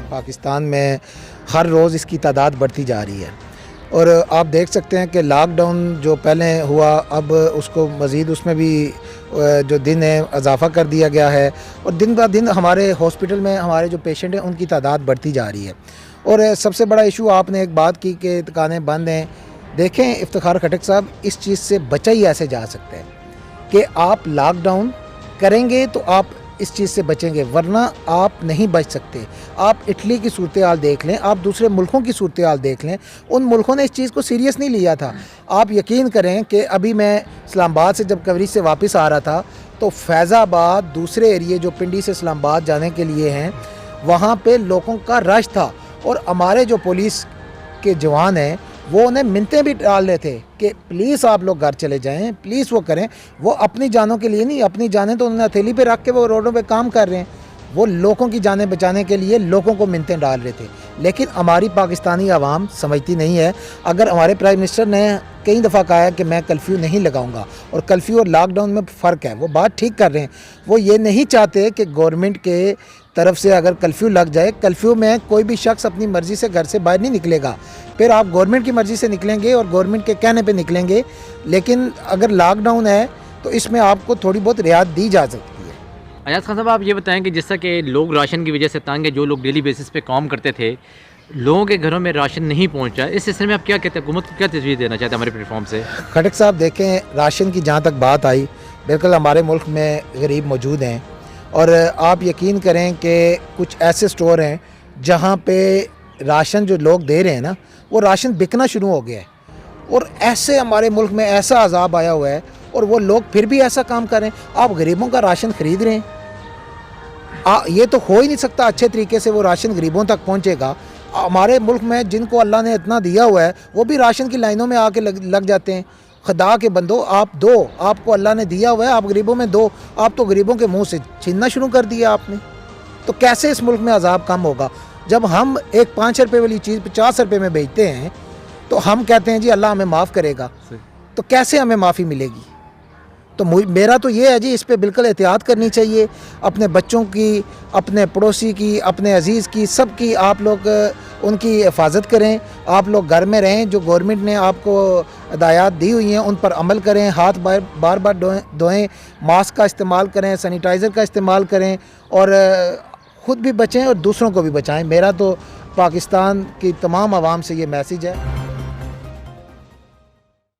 पाकिस्तान में हर रोज़ इसकी तादाद बढ़ती जा रही है और आप देख सकते हैं कि लॉकडाउन जो पहले हुआ अब उसको मज़ीद उसमें भी जो दिन है इजाफ़ा कर दिया गया है और दिन ब दिन हमारे हॉस्पिटल में हमारे जो पेशेंट हैं उनकी तादाद बढ़ती जा रही है। और सबसे बड़ा इशू आपने एक बात की कि दुकानें बंद हैं। देखें इफ्तिखार खटक साहब, इस चीज़ से बचा ही ऐसे जा सकता है कि आप लॉकडाउन करेंगे तो आप इस चीज़ से बचेंगे, वरना आप नहीं बच सकते। आप इटली की सूरत हाल देख लें, आप दूसरे मुल्कों की सूरत हाल देख लें, उन मुल्कों ने इस चीज़ को सीरियस नहीं लिया था। आप यकीन करें कि अभी मैं इस्लामाबाद से जब कवरेज से वापस आ रहा था तो फैज़ाबाद दूसरे एरिए जो पिंडी से इस्लामाबाद जाने के लिए हैं वहाँ पे लोगों का रश था और हमारे जो पुलिस के जवान हैं वो उन्हें मिन्नतें भी डाल रहे थे कि प्लीज़ आप लोग घर चले जाएं, प्लीज़ वो करें। वो अपनी जानों के लिए नहीं, अपनी जानें तो उन्होंने हथेली पे रख के वो रोडों पे काम कर रहे हैं। वो लोगों की जानें बचाने के लिए लोगों को मिन्नतें डाल रहे थे, लेकिन हमारी पाकिस्तानी आवाम समझती नहीं है। अगर हमारे प्राइम मिनिस्टर ने कई दफ़ा कहा है कि मैं कर्फ्यू नहीं लगाऊंगा, और कर्फ्यू और लॉकडाउन में फ़र्क है, वो बात ठीक कर रहे हैं। वो ये नहीं चाहते कि गवर्नमेंट के तरफ से अगर कर्फ्यू लग जाए, कर्फ्यू में कोई भी शख्स अपनी मर्ज़ी से घर से बाहर नहीं निकलेगा, फिर आप गवर्नमेंट की मर्ज़ी से निकलेंगे और गवर्नमेंट के कहने पे निकलेंगे। लेकिन अगर लॉकडाउन है तो इसमें आपको थोड़ी बहुत रियायत दी जा सकती है। अयाज खान साहब, आप ये बताएं कि जिस तरह के लोग राशन की वजह से तंग है, जो लोग डेली बेसिस पे काम करते थे, लोगों के घरों में राशन नहीं पहुंचा, इस सिलसिले में आप क्या कहते हैं, हुकूमत को क्या तजवीज़ देना चाहते हैं हमारे प्लेटफॉर्म से? खटक साहब देखें, राशन की जहाँ तक बात आई, बिल्कुल हमारे मुल्क में गरीब मौजूद हैं और आप यकीन करें कि कुछ ऐसे स्टोर हैं जहाँ पे राशन जो लोग दे रहे हैं ना, वो राशन बिकना शुरू हो गया है। और ऐसे हमारे मुल्क में ऐसा अजाब आया हुआ है और वो लोग फिर भी ऐसा काम कर रहे हैं। आप गरीबों का राशन ख़रीद रहे हैं, ये तो हो ही नहीं सकता अच्छे तरीके से वो राशन गरीबों तक पहुँचेगा। हमारे मुल्क में जिनको अल्लाह ने इतना दिया हुआ है वो भी राशन की लाइनों में आके लग जाते हैं। खुदा के बंदो, आप दो, आपको अल्लाह ने दिया हुआ है, आप गरीबों में दो। आप तो गरीबों के मुंह से छीनना शुरू कर दिया आपने, तो कैसे इस मुल्क में अजाब कम होगा? जब हम एक 5 रुपये वाली चीज़ 50 रुपये में बेचते हैं तो हम कहते हैं जी अल्लाह हमें माफ़ करेगा, तो कैसे हमें माफ़ी मिलेगी? तो मेरा तो ये है जी, इस पे बिल्कुल एहतियात करनी चाहिए, अपने बच्चों की, अपने पड़ोसी की, अपने अजीज़ की, सब की आप लोग उनकी हिफाजत करें। आप लोग घर में रहें, जो गवर्नमेंट ने आपको हिदायत दी हुई हैं उन पर अमल करें, हाथ बार बार धोएं, मास्क का इस्तेमाल करें, सैनिटाइज़र का इस्तेमाल करें और ख़ुद भी बचें और दूसरों को भी बचाएं। मेरा तो पाकिस्तान की तमाम आवाम से ये मैसेज है।